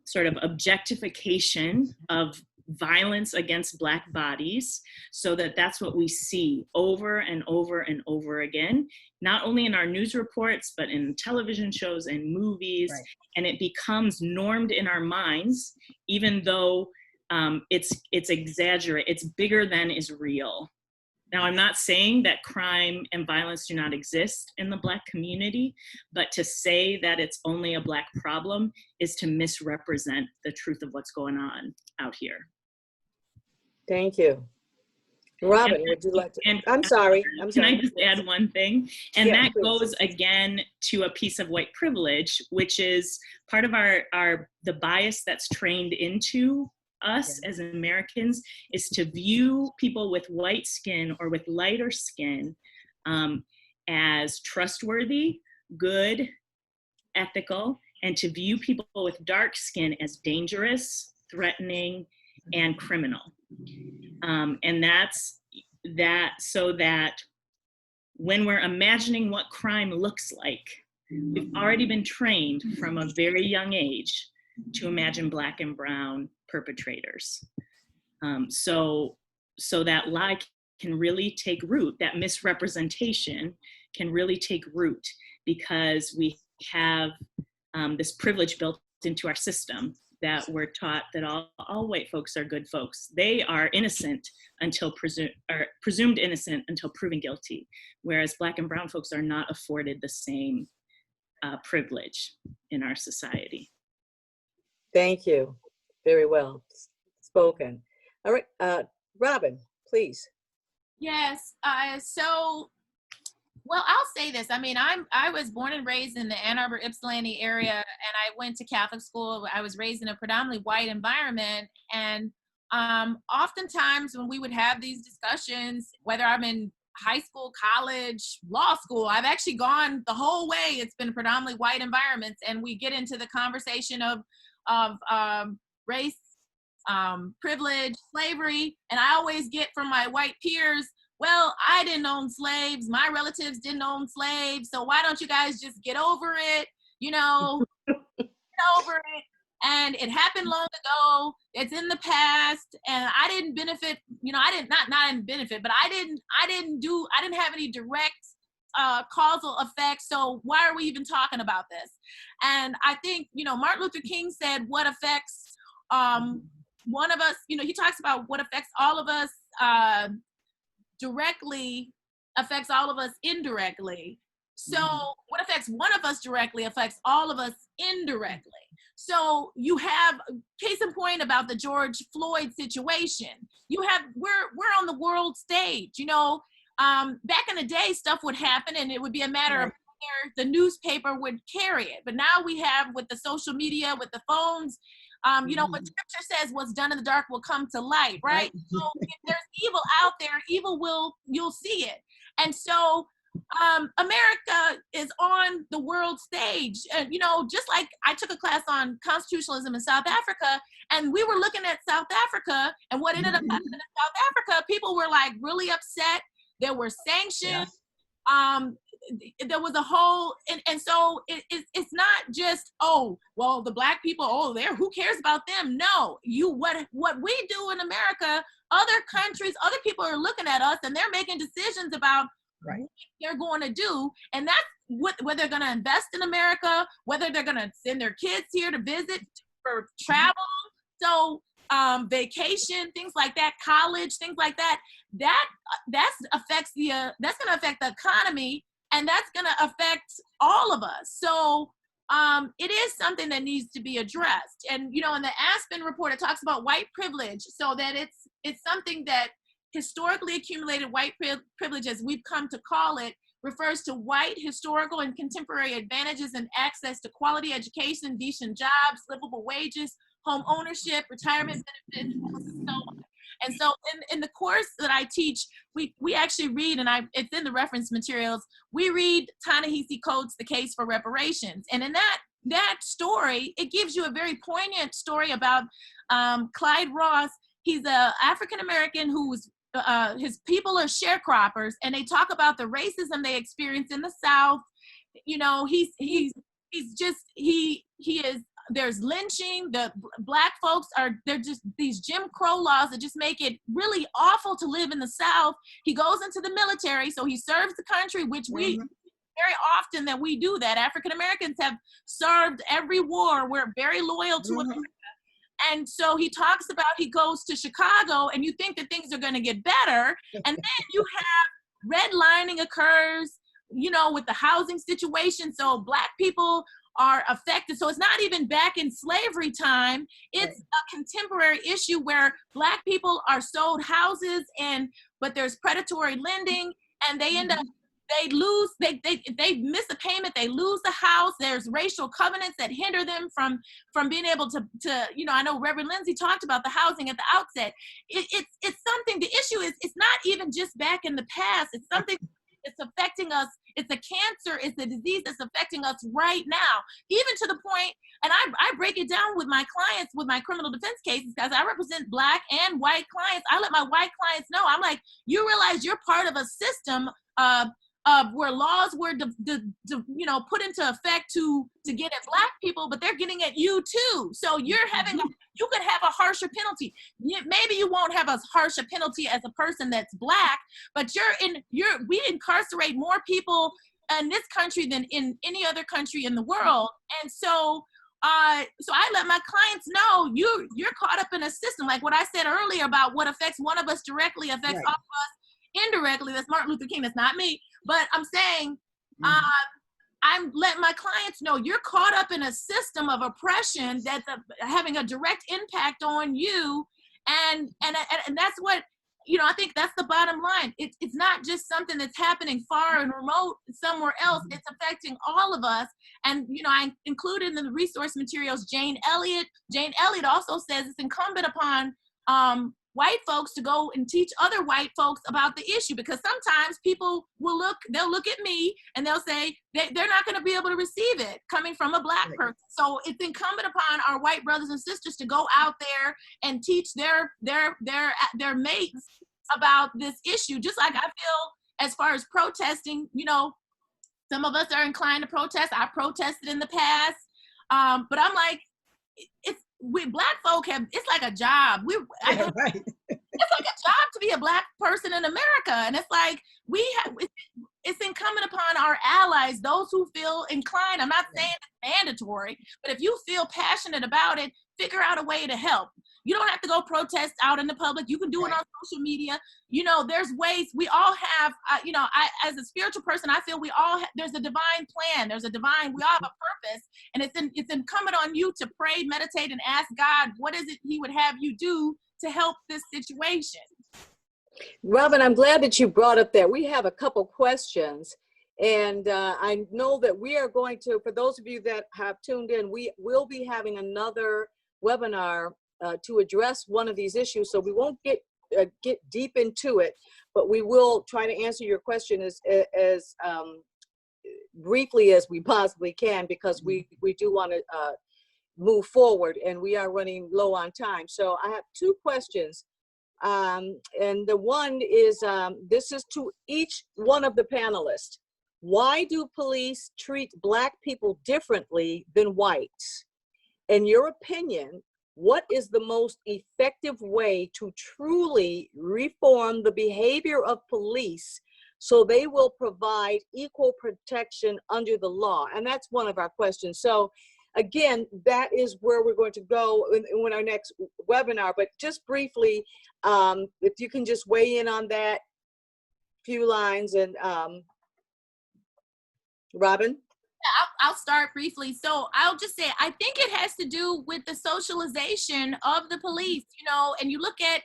sort of objectification of violence against Black bodies, so that's what we see over and over and over again, not only in our news reports, but in television shows and movies. Right. And it becomes normed in our minds, even though it's exaggerated, it's bigger than is real. Now, I'm not saying that crime and violence do not exist in the Black community, but to say that it's only a Black problem is to misrepresent the truth of what's going on out here. Thank you. Robyn, would you like to? I'm sorry. Can I just add one thing? And that please. Goes again to a piece of white privilege, which is part of the bias that's trained into us as Americans, is to view people with white skin or with lighter skin as trustworthy, good, ethical, and to view people with dark skin as dangerous, threatening, and criminal. And that's so that when we're imagining what crime looks like, we've already been trained from a very young age to imagine Black and brown perpetrators. So that lie can really take root, that misrepresentation can really take root, because we have this privilege built into our system that we're taught that all white folks are good folks. They are innocent until presumed innocent until proven guilty, whereas Black and brown folks are not afforded the same privilege in our society. Thank you. Very well spoken. All right, Robyn, please. Yes. Well, I'll say this. I mean, I was born and raised in the Ann Arbor, Ypsilanti area, and I went to Catholic school. I was raised in a predominantly white environment, and oftentimes when we would have these discussions, whether I'm in high school, college, law school, I've actually gone the whole way. It's been predominantly white environments, and we get into the conversation of race, privilege, slavery, and I always get from my white peers, well, I didn't own slaves, my relatives didn't own slaves, so why don't you guys just get over it, get over it, and it happened long ago, it's in the past, and I didn't benefit, I didn't benefit, but I didn't have any direct causal effects, so why are we even talking about this? And I think, Martin Luther King said, what affects one of us, he talks about what affects all of us directly affects all of us indirectly. So what affects one of us directly affects all of us indirectly. So you have case in point about the George Floyd situation. We're on the world stage, back in the day stuff would happen and it would be a matter of where the newspaper would carry it. But now we have with the social media, with the phones, what scripture says, what's done in the dark will come to light, right? So if there's evil out there, you'll see it. And so America is on the world stage. Just like I took a class on constitutionalism in South Africa, and we were looking at South Africa and what ended up happening in South Africa, people were like really upset. There were sanctions. There was a whole, and so it's not just, oh, well, the Black people, who cares about them? No, what we do in America, other countries, other people are looking at us and they're making decisions about what they're going to do. And that's whether they're going to invest in America, whether they're going to send their kids here to visit for travel. So vacation, things like that, college, things like that, that's going to affect the economy, and that's going to affect all of us. So it is something that needs to be addressed. And in the Aspen report, it talks about white privilege, so that it's something that historically accumulated white privilege, as we've come to call it, refers to white historical and contemporary advantages and access to quality education, decent jobs, livable wages, home ownership, retirement benefits, and so on. And so in the course that I teach, we actually read, and it's in the reference materials, we read Ta-Nehisi Coates' The Case for Reparations. And in that story, it gives you a very poignant story about Clyde Ross. He's an African-American who's, his people are sharecroppers, and they talk about the racism they experience in the South. There's lynching, the Black folks they're just these Jim Crow laws that just make it really awful to live in the South. He goes into the military, so he serves the country, which we very often that we do that. African Americans have served every war. We're very loyal to America. And so he talks about, he goes to Chicago, and you think that things are going to get better, and then you have redlining occurs, with the housing situation. So Black people are affected. So it's not even back in slavery time. It's a contemporary issue where Black people are sold houses, but there's predatory lending, and they end up, they miss a payment, they lose the house. There's racial covenants that hinder them from being able to I know Reverend Lindsay talked about the housing at the outset. It's something, the issue is, it's not even just back in the past. It's something it's affecting us. It's a cancer. It's a disease that's affecting us right now, even to the point, and I break it down with my clients, with my criminal defense cases, because I represent Black and white clients. I let my white clients know, I'm like, you realize you're part of a system where laws were put into effect to get at Black people, but they're getting at you too. So you could have a harsher penalty. Maybe you won't have as harsh a penalty as a person that's Black, but we incarcerate more people in this country than in any other country in the world. And so I let my clients know, you're caught up in a system, like what I said earlier about what affects one of us directly affects all of us indirectly. That's Martin Luther King. That's not me. But I'm saying I'm letting my clients know you're caught up in a system of oppression that's having a direct impact on you. And that's what, I think that's the bottom line. It's not just something that's happening far and remote somewhere else. It's affecting all of us. And, I included in the resource materials, Jane Elliott. Jane Elliott also says it's incumbent upon white folks to go and teach other white folks about the issue, because sometimes people they'll look at me and they'll say they're not going to be able to receive it coming from a Black person. So it's incumbent upon our white brothers and sisters to go out there and teach their mates about this issue. Just like I feel as far as protesting, some of us are inclined to protest. I protested in the past, but I'm like, Black folk it's like a job. Right. It's like a job to be a Black person in America. And it's like, it's incumbent upon our allies, those who feel inclined. I'm not saying it's mandatory, but if you feel passionate about it, figure out a way to help. You don't have to go protest out in the public. You can do it on social media. There's ways. We all have, I, as a spiritual person, I feel there's a divine plan. We all have a purpose. And it's incumbent on you to pray, meditate, and ask God, what is it he would have you do to help this situation? Robyn, I'm glad that you brought up that. We have a couple questions. And I know that we are going to, for those of you that have tuned in, we will be having another webinar to address one of these issues. So we won't get deep into it, but we will try to answer your question as briefly as we possibly can, because we do want to move forward and we are running low on time. So I have two questions. And the one is, this is to each one of the panelists. Why do police treat Black people differently than whites? In your opinion, what is the most effective way to truly reform the behavior of police so they will provide equal protection under the law? And that's one of our questions. So again, that is where we're going to go in our next webinar. But just briefly, if you can just weigh in on that few lines. And Robyn? I'll start briefly. So I'll just say, I think it has to do with the socialization of the police, and you look at,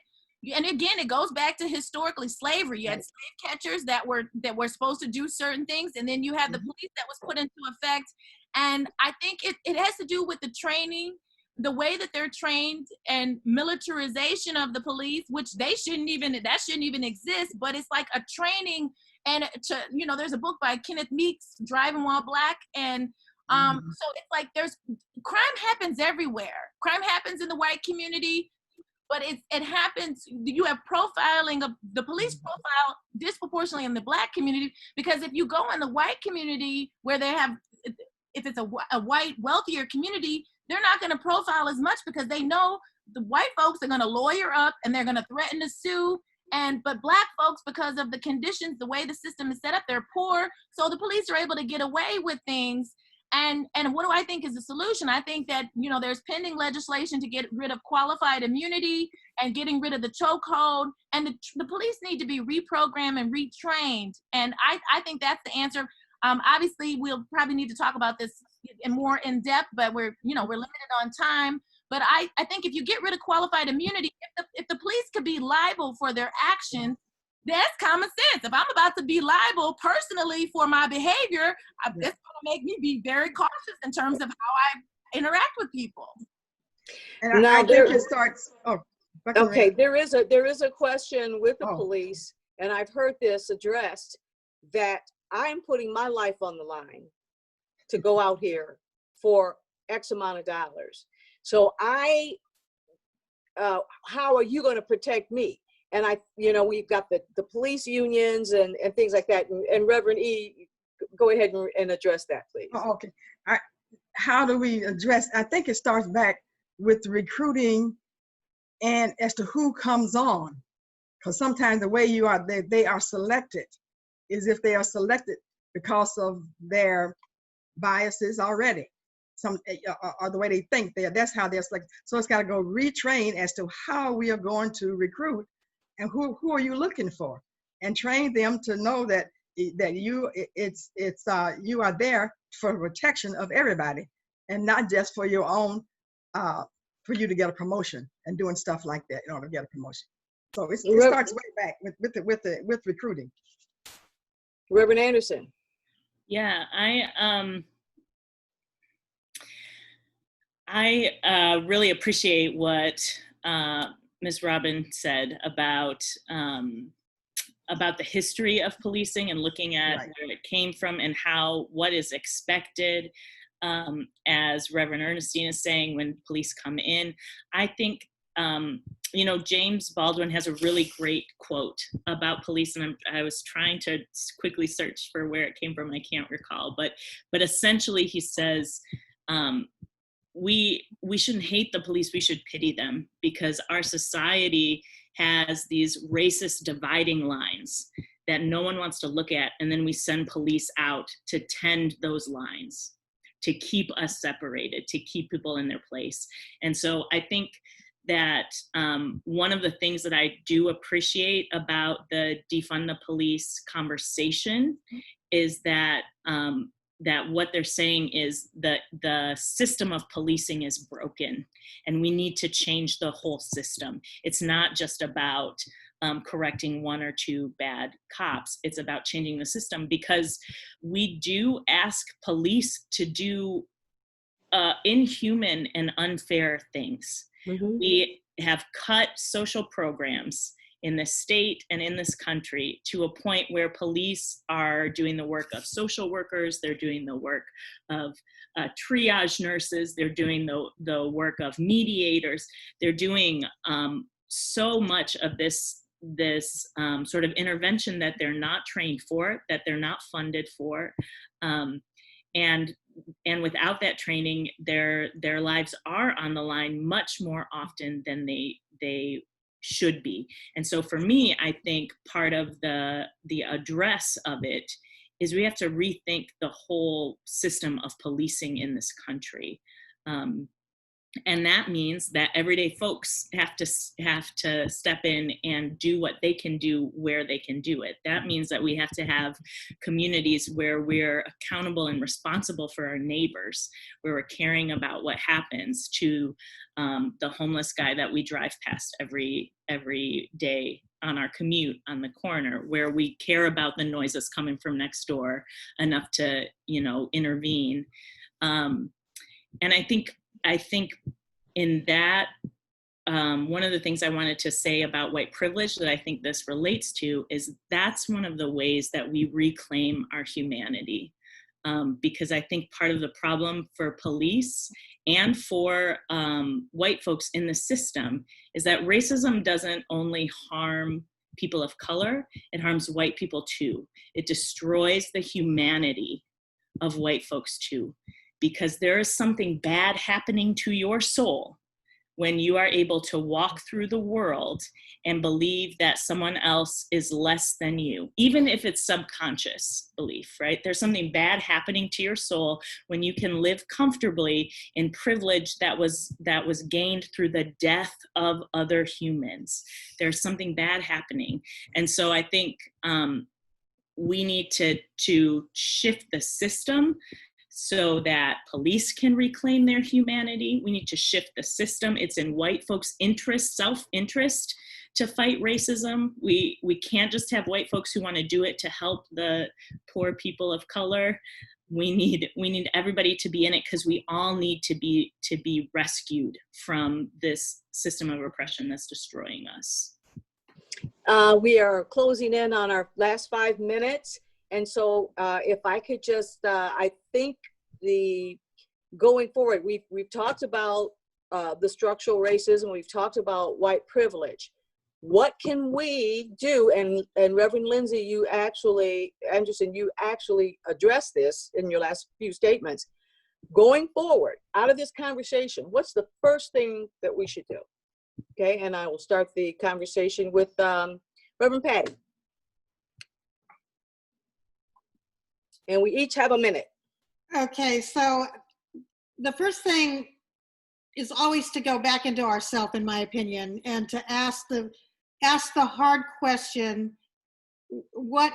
and again, it goes back to historically slavery. You had slave catchers that were supposed to do certain things, and then you had the police that was put into effect. And I think it has to do with the training, the way that they're trained, and militarization of the police, which that shouldn't even exist, but it's like a training. And there's a book by Kenneth Meeks, Driving While Black. And so it's like crime happens everywhere. Crime happens in the white community, but it happens, you have profiling of the police profile disproportionately in the Black community, because if you go in the white community where if it's a white wealthier community, they're not going to profile as much because they know the white folks are going to lawyer up and they're going to threaten to sue. But Black folks, because of the conditions, the way the system is set up, they're poor. So the police are able to get away with things. And what do I think is the solution? I think that, there's pending legislation to get rid of qualified immunity and getting rid of the chokehold. And the police need to be reprogrammed and retrained. And I think that's the answer. Obviously, we'll probably need to talk about this more in depth, but we're limited on time. But I think if you get rid of qualified immunity, if the police could be liable for their actions, that's common sense. If I'm about to be liable personally for my behavior, that's going to make me be very cautious in terms of how I interact with people. And I think it starts. Okay, there is a question with the police, and I've heard this addressed, that I'm putting my life on the line to go out here for X amount of dollars. So how are you going to protect me? And we've got the police unions and things like that. And Reverend E, go ahead and address that, please. Oh, okay. How do we address? I think it starts back with recruiting and as to who comes on. Because sometimes the way they are selected is if they are selected because of their biases already. Or the way they think, that's how they're selected. So it's got to go retrain as to how we are going to recruit and who are you looking for, and train them to know that you are there for protection of everybody, and not just for your own, for you to get a promotion and doing stuff like that in order to get a promotion. So it starts way back with recruiting. Reverend Anderson. Yeah, I really appreciate what Ms. Robyn said about the history of policing and looking at where it came from and what is expected. As Reverend Ernestine is saying, when police come in, I think, James Baldwin has a really great quote about police, and I was trying to quickly search for where it came from. I can't recall, but essentially he says, we shouldn't hate the police, we should pity them, because our society has these racist dividing lines that no one wants to look at, and then we send police out to tend those lines, to keep us separated, to keep people in their place. And so I think that one of the things that I do appreciate about the Defund the Police conversation is that that what they're saying is that the system of policing is broken, and we need to change the whole system. It's not just about correcting one or two bad cops. It's about changing the system, because we do ask police to do inhuman and unfair things. Mm-hmm. We have cut social programs in this state and in this country to a point where police are doing the work of social workers, they're doing the work of triage nurses, they're doing the work of mediators, they're doing so much of this sort of intervention that they're not trained for, that they're not funded for. And without that training, their lives are on the line much more often than they should be. And so for me, I think part of the address of it is we have to rethink the whole system of policing in this country. And that means that everyday folks have to step in and do what they can do where they can do it. That means that we have to have communities where we're accountable and responsible for our neighbors, where we're caring about what happens to the homeless guy that we drive past every day on our commute on the corner, where we care about the noises coming from next door enough to, intervene. And I think in that, one of the things I wanted to say about white privilege that I think this relates to is that's one of the ways that we reclaim our humanity. Because I think part of the problem for police and for white folks in the system is that racism doesn't only harm people of color, it harms white people too. It destroys the humanity of white folks too. Because there is something bad happening to your soul when you are able to walk through the world and believe that someone else is less than you, even if it's subconscious belief, right? There's something bad happening to your soul when you can live comfortably in privilege that was gained through the death of other humans. There's something bad happening. And so I think we need to shift the system so that police can reclaim their humanity. We need to shift the system. It's in white folks' interest, self-interest, to fight racism. We can't just have white folks who want to do it to help the poor people of color. We need everybody to be in it, because we all need to be rescued from this system of oppression that's destroying us. We are closing in on our last 5 minutes. And so if I could just, I think going forward, we've talked about the structural racism, we've talked about white privilege. What can we do? And Reverend Lindsay, Anderson, you actually addressed this in your last few statements. Going forward, out of this conversation, what's the first thing that we should do? Okay, and I will start the conversation with Reverend Patty. And we each have a minute. Okay, so the first thing is always to go back into ourselves, in my opinion, and to ask the hard question, where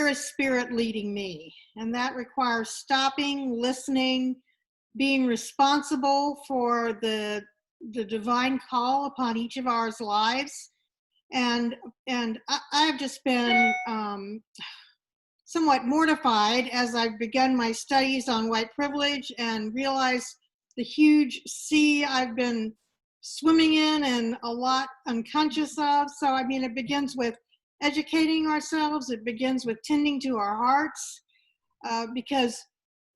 is spirit leading me? And that requires stopping, listening, being responsible for the divine call upon each of our lives. And I've just been somewhat mortified as I've begun my studies on white privilege and realized the huge sea I've been swimming in and a lot unconscious of. So, I mean, it begins with educating ourselves. It begins with tending to our hearts, because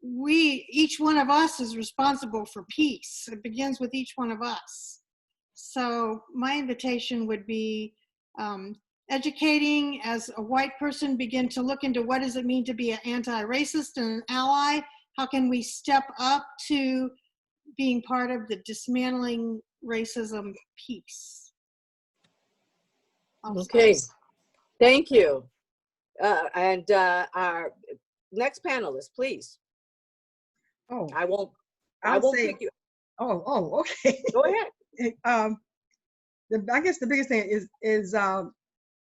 each one of us is responsible for peace. It begins with each one of us. So my invitation would be educating as a white person, begin to look into what does it mean to be an anti-racist and an ally? How can we step up to being part of the dismantling racism piece? Okay, thank you. And our next panelist, please. Oh, I won't say, pick you. okay. Go ahead. I guess the biggest thing is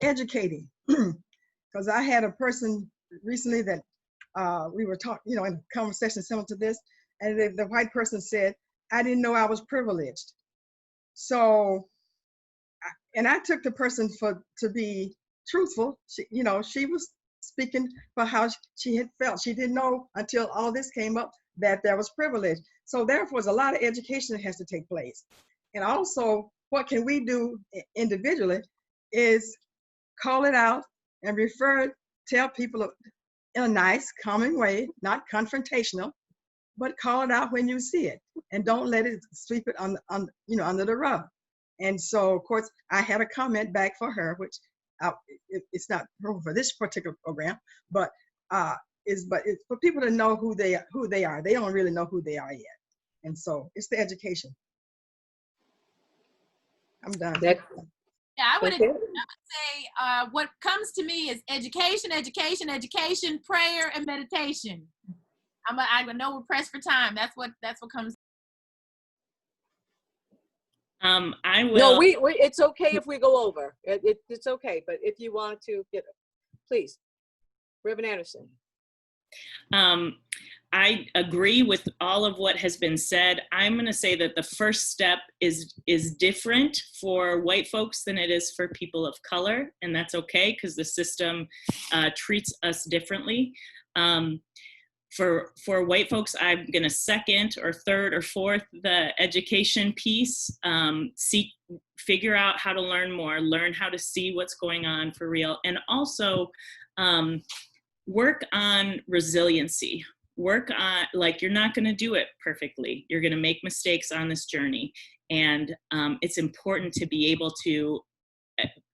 educating, because I had a person recently that we were talking, in a conversation similar to this, and the white person said, "I didn't know I was privileged." So, and I took the person to be truthful. She was speaking for how she had felt. She didn't know until all this came up that there was privilege. So therefore, there's a lot of education that has to take place. And also, what can we do individually is call it out and tell people in a nice, calming way, not confrontational, but call it out when you see it, and don't let it sweep it under the rug. And so, of course, I had a comment back for her, which it's not for this particular program, but it's for people to know who they are. They don't really know who they are yet, and so it's the education. I'm done. Yeah, I would Okay. say what comes to me is education, prayer, and meditation. I know we're pressed for time. That's what comes. I will. No, it's okay if we go over. It's okay, but if you want to please, Reverend Anderson. I agree with all of what has been said. I'm going to say that the first step is different for white folks than it is for people of color, and that's okay because the system treats us differently. For white folks, I'm going to second or third or fourth the education piece. Figure out how to learn more, learn how to see what's going on for real, and also work on resiliency. Work on, you're not going to do it perfectly. You're going to make mistakes on this journey. And it's important to be able to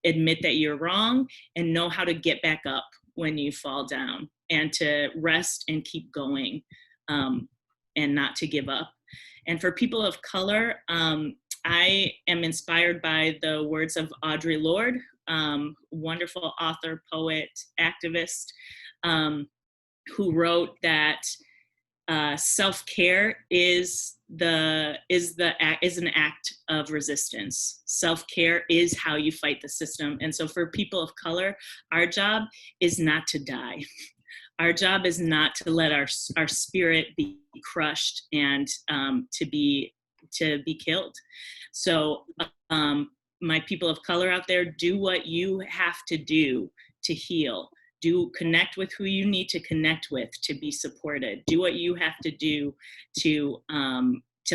admit that you're wrong and know how to get back up when you fall down, and to rest and keep going, and not to give up. And for people of color, I am inspired by the words of Audre Lorde, wonderful author, poet, activist, who wrote that self-care is an act of resistance. Self-care is how you fight the system. And so for people of color, our job is not to die. Our job is not to let our spirit be crushed and to be killed. So my people of color out there, do what you have to do to heal. Connect with who you need to connect with to be supported. Do what you have to do to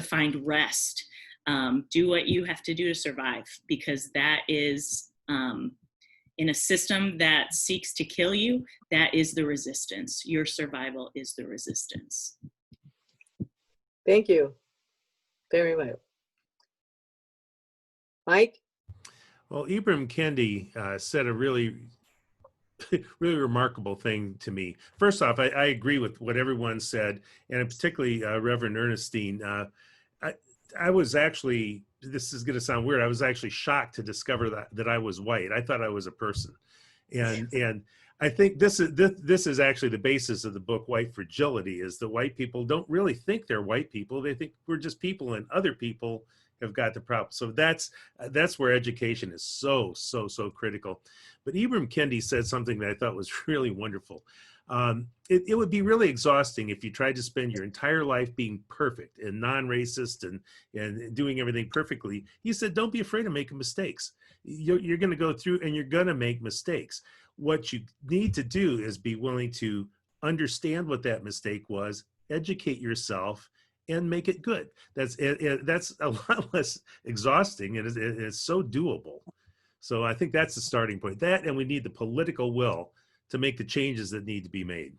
find rest. Do what you have to do to survive, because that is, in a system that seeks to kill you, that is the resistance. Your survival is the resistance. Thank you very much. Mike? Well, Ibram Kendi said a really remarkable thing to me. First off, I agree with what everyone said, and particularly Reverend Ernestine. I was actually, this is going to sound weird, I was actually shocked to discover that I was white. I thought I was a person. And I think this is actually the basis of the book White Fragility, is that white people don't really think they're white people. They think we're just people, and other people have got the problem. So that's where education is so critical. But Ibram Kendi said something that I thought was really wonderful. It would be really exhausting if you tried to spend your entire life being perfect and non-racist and doing everything perfectly. He said, don't be afraid of making mistakes. You're going to go through and you're going to make mistakes. What you need to do is be willing to understand what that mistake was, educate yourself, and make it good. That's a lot less exhausting, and it's so doable. So I think that's the starting point. That, and we need the political will to make the changes that need to be made.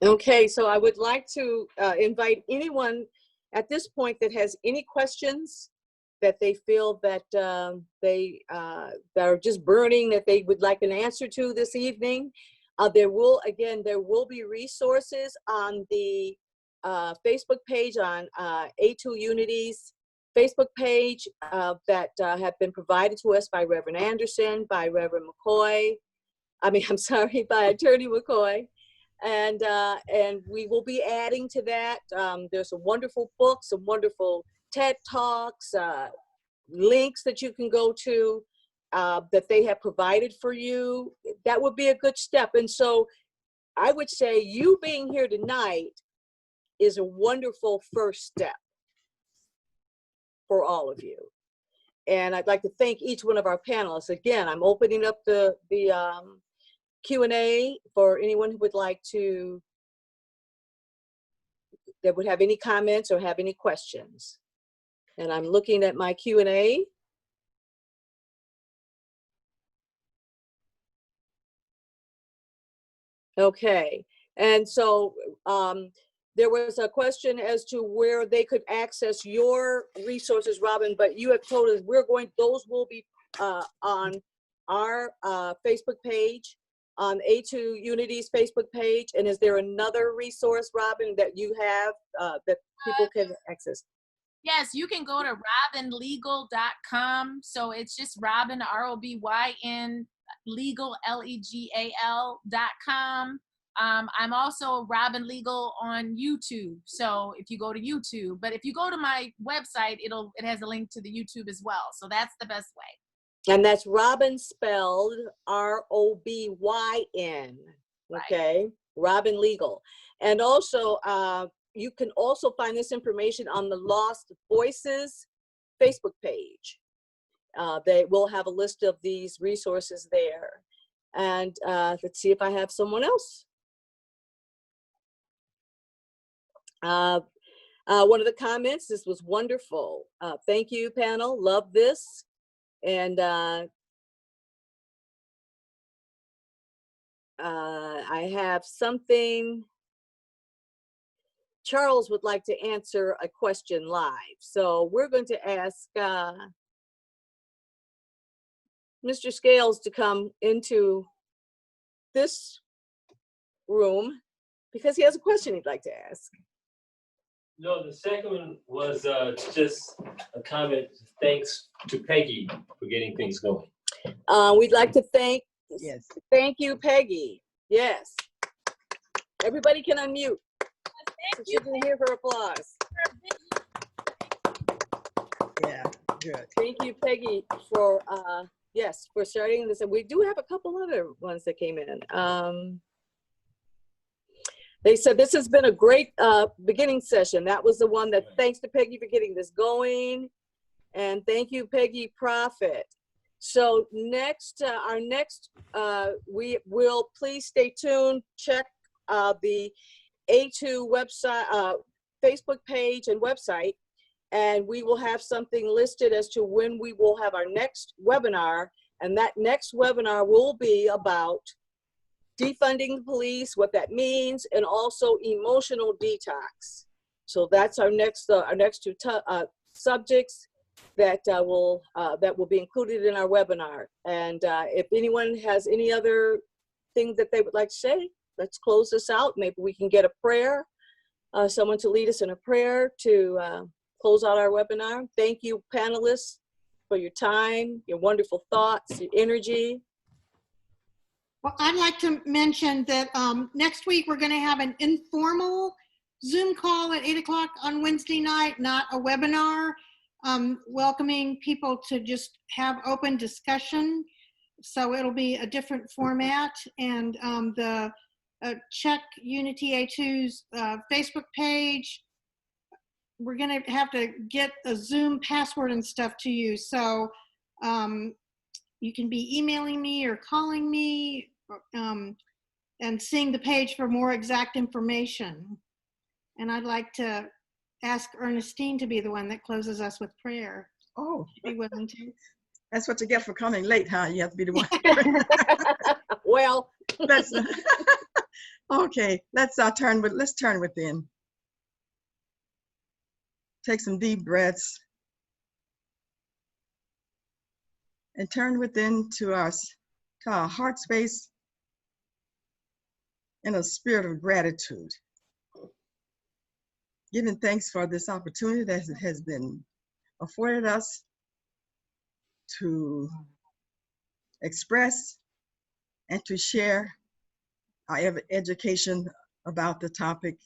Okay, so I would like to invite anyone at this point that has any questions that they feel that that are just burning, that they would like an answer to this evening. There will be resources on the Facebook page, on A2 Unity's Facebook page that have been provided to us by Reverend Anderson, by Reverend McCoy. By Attorney McCoy. And we will be adding to that. There's some wonderful books, some wonderful TED Talks, links that you can go to that they have provided for you. That would be a good step. And so I would say you being here tonight is a wonderful first step for all of you. And I'd like to thank each one of our panelists. Again, I'm opening up the Q&A for anyone who would like to, that would have any comments or have any questions. And I'm looking at my Q&A. Okay, and so there was a question as to where they could access your resources, Robyn, but you have told us those will be on our Facebook page, on A2 Unity's Facebook page. And is there another resource, Robyn, that you have that people can access? Yes, you can go to robynlegal.com. So it's just Robyn, ROBYN, legal, LEGAL.com. I'm also Robyn Legal on YouTube. So if you go to YouTube, but if you go to my website, it has a link to the YouTube as well. So that's the best way. And that's Robyn spelled ROBYN. Okay, right. Robyn Legal. And also, you can also find this information on the Lost Voices Facebook page. They will have a list of these resources there. And let's see if I have someone else. One of the comments, this was wonderful. Thank you, panel. Love this. And I have something. Charles would like to answer a question live. So we're going to ask Mr. Scales to come into this room because he has a question he'd like to ask. No, the second one was just a comment. Thanks to Peggy for getting things going. We'd like to thank you, Peggy. Yes. Everybody can unmute. So you can hear her applause. Yeah, good. Thank you, Peggy, for for starting this. And we do have a couple other ones that came in. They said this has been a great beginning session. That was the one that, thanks to Peggy for getting this going. And thank you, Peggy Prophet. So next, we will, please stay tuned, check the A2 website, Facebook page and website, and we will have something listed as to when we will have our next webinar. And that next webinar will be about defunding the police, what that means, and also emotional detox. So that's our next two subjects that will be included in our webinar. And if anyone has any other things that they would like to say, let's close this out. Maybe we can get a prayer, someone to lead us in a prayer to close out our webinar. Thank you, panelists, for your time, your wonderful thoughts, your energy. Well, I'd like to mention that next week we're going to have an informal Zoom call at 8 o'clock on Wednesday night, not a webinar, welcoming people to just have open discussion. So it'll be a different format, and check Unity A2's Facebook page. We're going to have to get a Zoom password and stuff to you. So you can be emailing me or calling me and seeing the page for more exact information. And I'd like to ask Ernestine to be the one that closes us with prayer. Oh, Be willing to. that's what you get for coming late, huh? You have to be the one. Well, Let's, okay, let's turn within. Take some deep breaths and turn within to our heart space in a spirit of gratitude. Giving thanks for this opportunity that has been afforded us to express and to share our education about the topic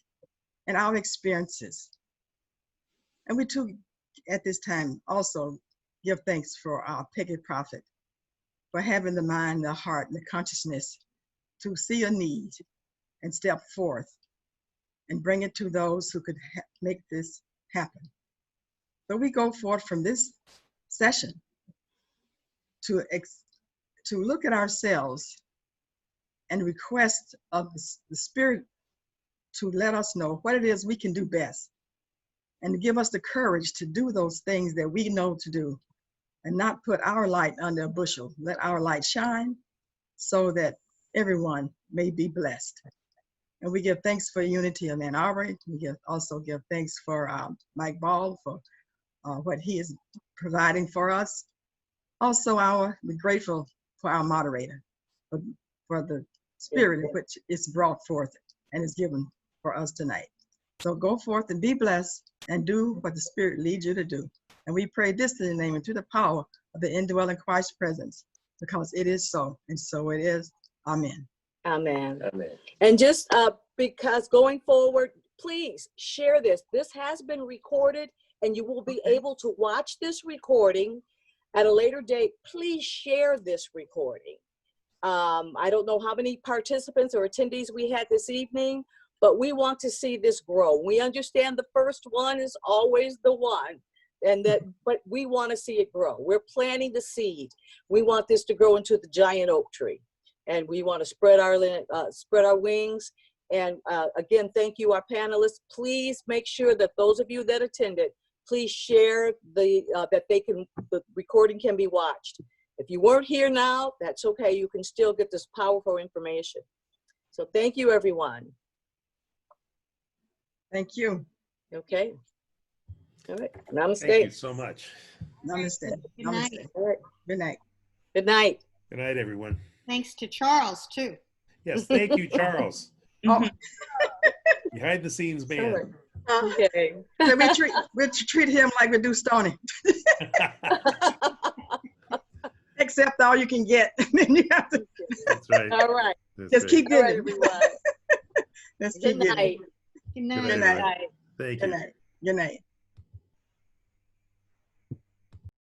and our experiences. And we too, at this time, also give thanks for our Peggy Prophet for having the mind, the heart, and the consciousness to see a need and step forth and bring it to those who could make this happen. So we go forth from this session to look at ourselves and request of the Spirit to let us know what it is we can do best, and to give us the courage to do those things that we know to do and not put our light under a bushel. Let our light shine so that everyone may be blessed. And we give thanks for Unity of Ann Arbor. We also give thanks for Mike Ball for what he is providing for us. Also, we're grateful for our moderator, for the spirit in which it's brought forth and is given for us tonight. So go forth and be blessed and do what the Spirit leads you to do. And we pray this in the name and through the power of the indwelling Christ's presence, because it is so, and so it is. Amen. amen. Amen. And just because going forward, please share this. This has been recorded, and you will be able to watch this recording at a later date. Please share this recording. I don't know how many participants or attendees we had this evening, but we want to see this grow. We understand the first one is always the one, but we want to see it grow. We're planting the seed. We want this to grow into the giant oak tree, and we want to spread our wings. And again, thank you, our panelists. Please make sure that those of you that attended, please share the recording can be watched. If you weren't here now, that's okay. You can still get this powerful information. So thank you, everyone. Thank you. Okay. All right. Namaste. Thank you so much. Namaste. Good night. Namaste. All right. Good night. Good night. Good night, everyone. Thanks to Charles, too. Yes, thank you, Charles. Oh, Behind the scenes man. Okay. so we treat him like we do Stoney, except all you can get. Then you have to That's right. All right. That's just right. keep All right, getting. everyone. Let's Good keep getting. night. Good night. Good Good night, night. everyone. Thank Good you. night. Good night.